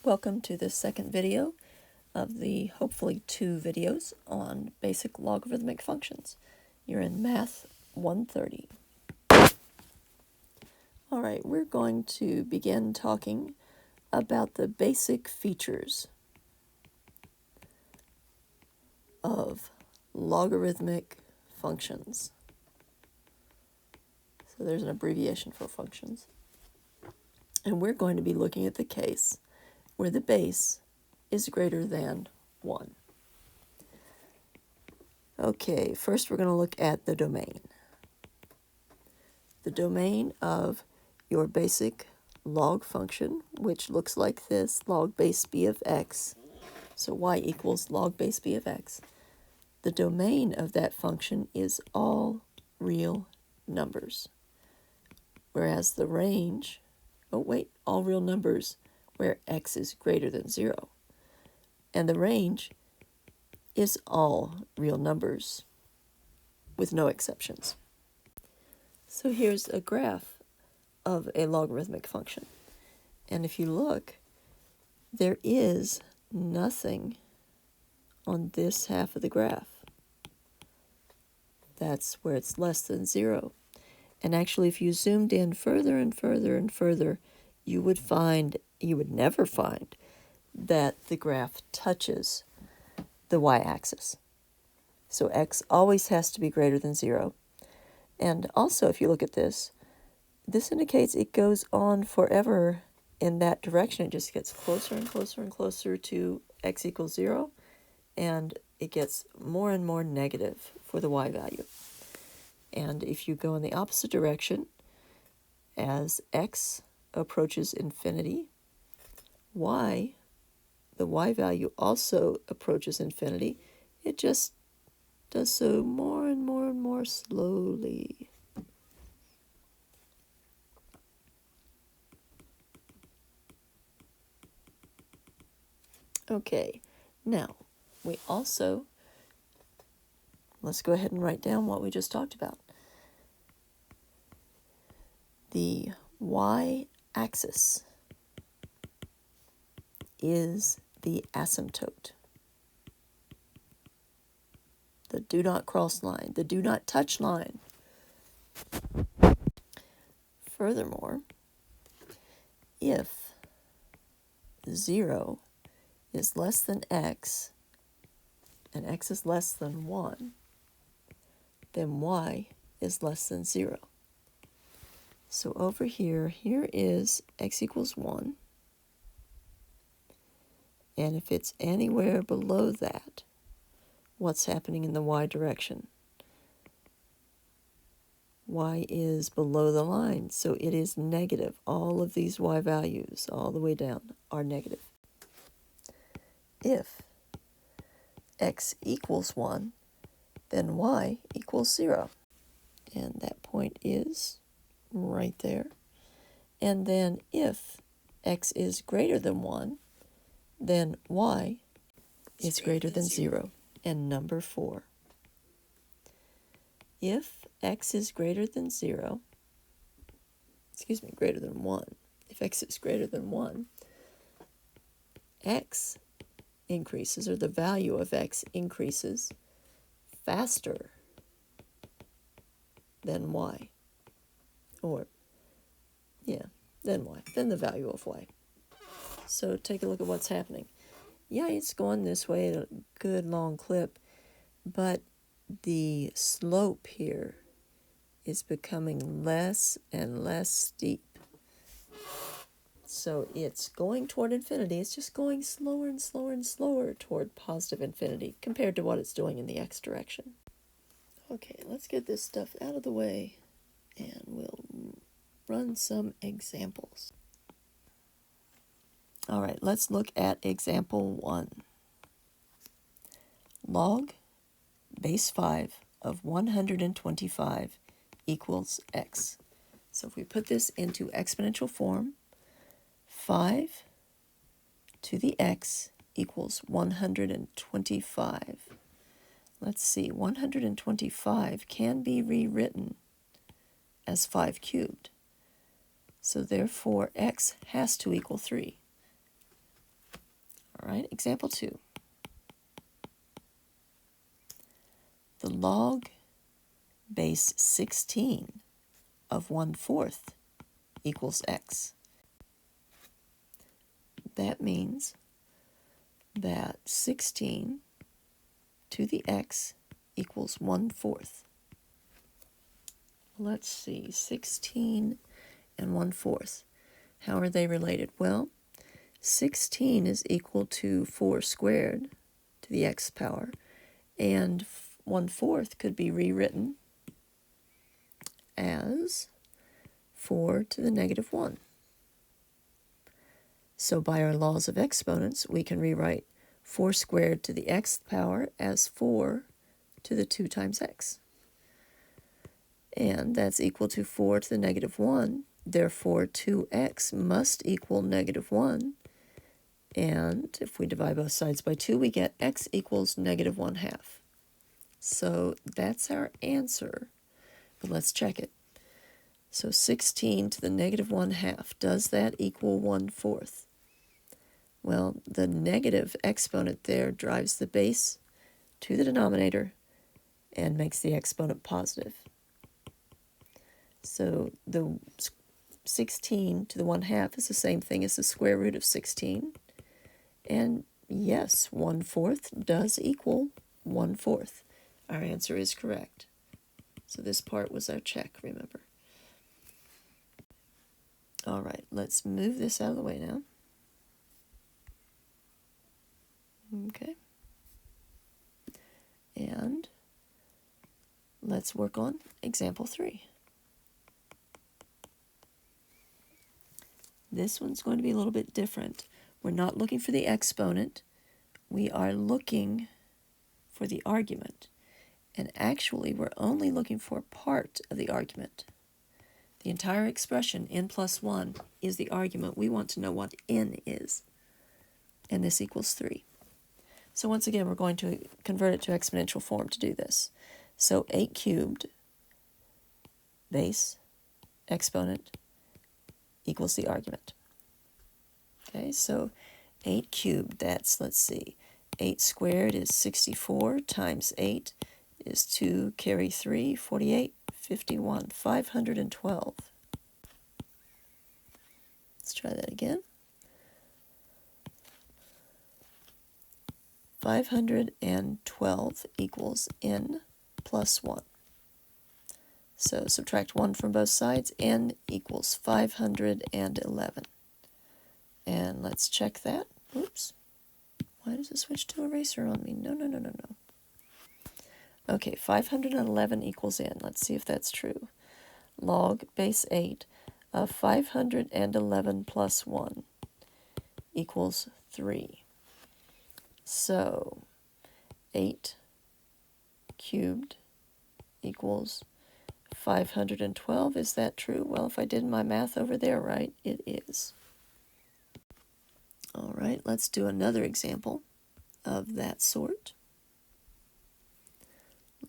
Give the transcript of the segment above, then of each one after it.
Welcome to the second video of the hopefully 2 videos on basic logarithmic functions. You're in Math 130. Alright, we're going to begin talking about the basic features of logarithmic functions. So there's an abbreviation for functions. And we're going to be looking at the case where the base is greater than 1. Okay, first we're going to look at the domain. The domain of your basic log function, which looks like this, log base b of x, so y equals log base b of x. The domain of that function is all real numbers, whereas the range, all real numbers where x is greater than 0. And the range is all real numbers with no exceptions. So here's a graph of a logarithmic function. And if you look, there is nothing on this half of the graph. That's where it's less than 0. And actually, if you zoomed in further and further and further, you would never find that the graph touches the y-axis. So x always has to be greater than 0. And also, if you look at this indicates it goes on forever in that direction. It just gets closer and closer and closer to x equals 0, and it gets more and more negative for the y value. And if you go in the opposite direction, as x approaches infinity, the y value also approaches infinity. It just does so more and more and more slowly. Okay, now let's go ahead and write down what we just talked about. The y-axis is the asymptote, the do not cross line, the do not touch line. Furthermore, if 0 is less than x and x is less than 1, then y is less than 0. So over here is x equals 1. And if it's anywhere below that, what's happening in the y direction? Y is below the line, so it is negative. All of these y values, all the way down, are negative. If x equals 1, then y equals 0. And that point is right there. And then if x is greater than 1, then y is greater than 0. And number 4. If x is greater than 1, if x is greater than 1, x increases, or the value of x increases faster than y. Than the value of y. So take a look at what's happening. Yeah, it's going this way at a good long clip, but the slope here is becoming less and less steep. So it's going toward infinity. It's just going slower and slower and slower toward positive infinity compared to what it's doing in the x direction. Okay, let's get this stuff out of the way and we'll run some examples. All right, let's look at example 1. Log base 5 of 125 equals x. So if we put this into exponential form, 5 to the x equals 125. Let's see, 125 can be rewritten as 5 cubed. So therefore, x has to equal 3. right, example 2. The log base 16 of 1/4 equals x. That means that 16 to the x equals 1/4. Let's see, 16 and 1/4. How are they related? Well, 16 is equal to 4 squared to the x power, and 1/4 could be rewritten as 4 to the negative 1. So by our laws of exponents, we can rewrite 4 squared to the x power as 4 to the 2 times x. And that's equal to 4 to the negative 1. Therefore, 2x must equal negative 1. And if we divide both sides by 2, we get x equals negative 1/2. So that's our answer. But let's check it. So 16 to the negative 1/2, does that equal 1/4? Well, the negative exponent there drives the base to the denominator and makes the exponent positive. So the 16 to the 1/2 is the same thing as the square root of 16. And yes, 1/4 does equal 1/4. Our answer is correct. So this part was our check, remember. All right, let's move this out of the way now. Okay. And let's work on example 3. This one's going to be a little bit different. We're not looking for the exponent. We are looking for the argument. And actually, we're only looking for part of the argument. The entire expression, n plus 1, is the argument. We want to know what n is. And this equals 3. So once again, we're going to convert it to exponential form to do this. So 8 cubed base exponent equals the argument. Okay, so 8 cubed, that's, let's see, 8 squared is 64 times 8 is 2, carry 3, 48, 51, 512. Let's try that again. 512 equals n plus 1. So subtract 1 from both sides, n equals 511. And let's check that. Oops. Why does it switch to eraser on me? No. Okay, 511 equals n. Let's see if that's true. Log base 8 of 511 plus 1 equals 3. So 8 cubed equals 512. Is that true? Well, if I did my math over there right, it is. All right, let's do another example of that sort.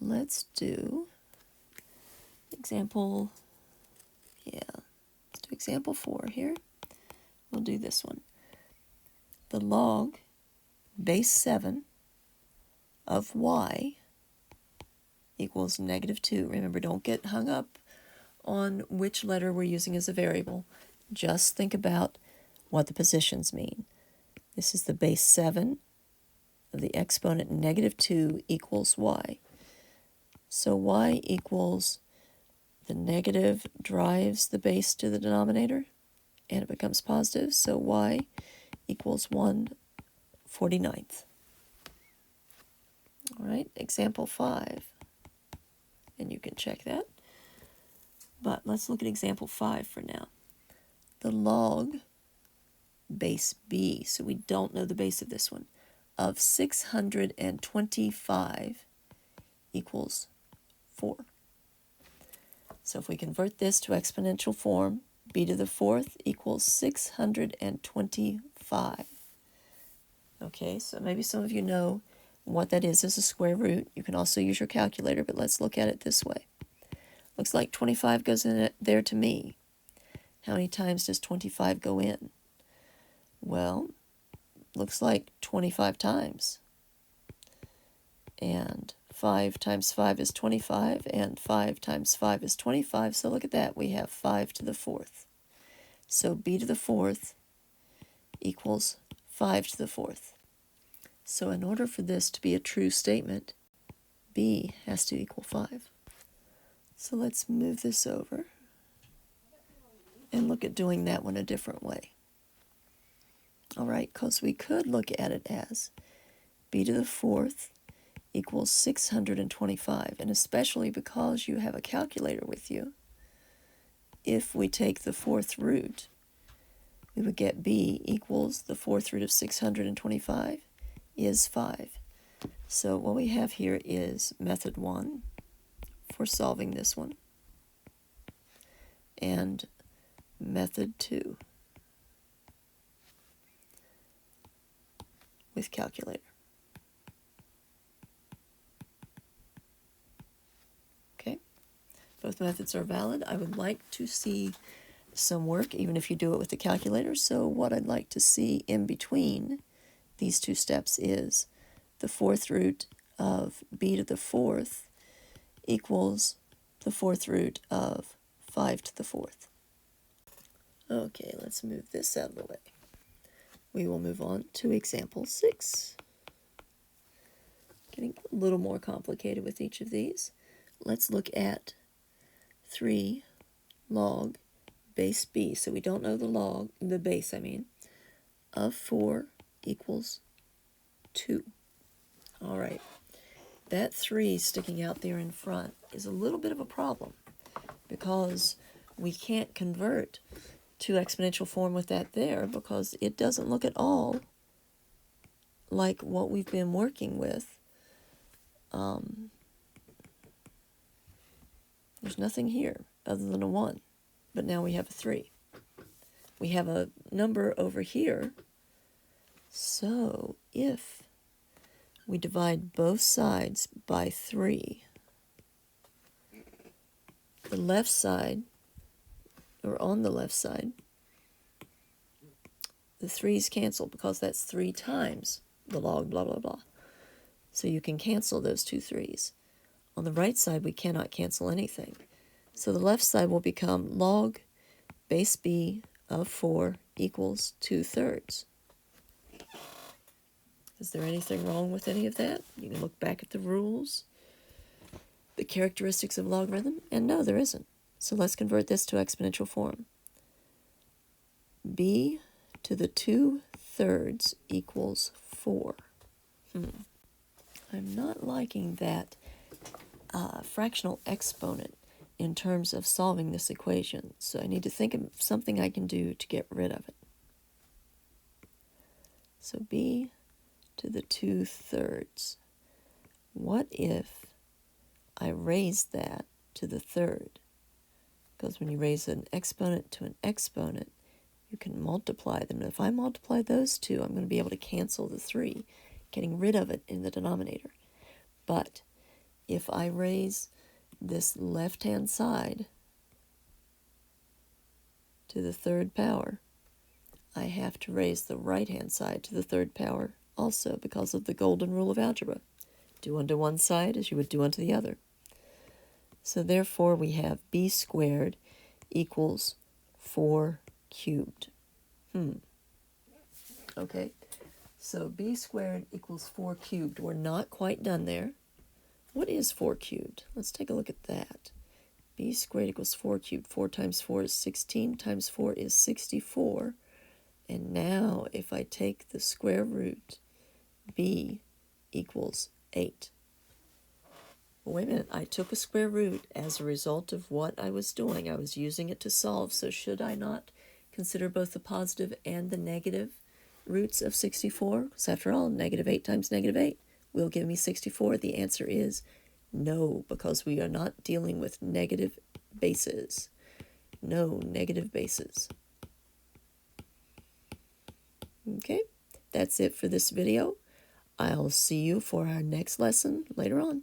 Let's do example, let's do example 4 here. We'll do this one. The log base 7 of y equals negative 2. Remember, don't get hung up on which letter we're using as a variable. Just think about what the positions mean. This is the base 7 of the exponent negative 2 equals y. So y equals the negative drives the base to the denominator, and it becomes positive. So y equals 1/49. All right, example 5. And you can check that. But let's look at example 5 for now. The log base b, so we don't know the base of this one, of 625 equals 4. So if we convert this to exponential form, b to the 4th equals 625. Okay, so maybe some of you know what that is as a square root. You can also use your calculator, but let's look at it this way. Looks like 25 goes in there to me. How many times does 25 go in? Well, looks like 25 times. And 5 times 5 is 25, and 5 times 5 is 25. So look at that, we have 5 to the 4th. So b to the 4th equals 5 to the 4th. So in order for this to be a true statement, b has to equal 5. So let's move this over and look at doing that one a different way. All right, because we could look at it as b to the 4th equals 625, and especially because you have a calculator with you, if we take the 4th root, we would get b equals the 4th root of 625 is 5. So what we have here is method 1 for solving this one, and method 2 with calculator. Okay, both methods are valid. I would like to see some work, even if you do it with the calculator. So what I'd like to see in between these two steps is the 4th root of b to the 4th equals the 4th root of 5 to the 4th. Okay, let's move this out of the way. We will move on to example 6. Getting a little more complicated with each of these. Let's look at 3 log base b. So we don't know the base, of 4 equals 2. All right. That 3 sticking out there in front is a little bit of a problem because we can't convert to exponential form with that there because it doesn't look at all like what we've been working with. There's nothing here other than a 1, but now we have a 3. We have a number over here, so if we divide both sides by 3, the left side, or on the left side, the 3's cancel because that's 3 times the log blah blah blah. So you can cancel those two 3's. On the right side, we cannot cancel anything. So the left side will become log base b of 4 equals 2/3. Is there anything wrong with any of that? You can look back at the rules, the characteristics of logarithm, and no, there isn't. So let's convert this to exponential form. b to the 2/3 equals 4. I'm not liking that fractional exponent in terms of solving this equation, so I need to think of something I can do to get rid of it. So b to the 2/3. What if I raise that to the 3rd? Because when you raise an exponent to an exponent, you can multiply them. If I multiply those two, I'm going to be able to cancel the 3, getting rid of it in the denominator. But if I raise this left-hand side to the 3rd power, I have to raise the right-hand side to the 3rd power also because of the golden rule of algebra. Do unto one side as you would do unto the other. So therefore we have b squared equals 4 cubed. Okay, so b squared equals 4 cubed. We're not quite done there. What is 4 cubed? Let's take a look at that. B squared equals 4 cubed. 4 times 4 is 16, times 4 is 64. And now if I take the square root, b equals 8. Well, wait a minute, I took a square root as a result of what I was doing. I was using it to solve, so should I not consider both the positive and the negative roots of 64? Because after all, negative 8 times negative 8 will give me 64. The answer is no, because we are not dealing with negative bases. No negative bases. Okay, that's it for this video. I'll see you for our next lesson later on.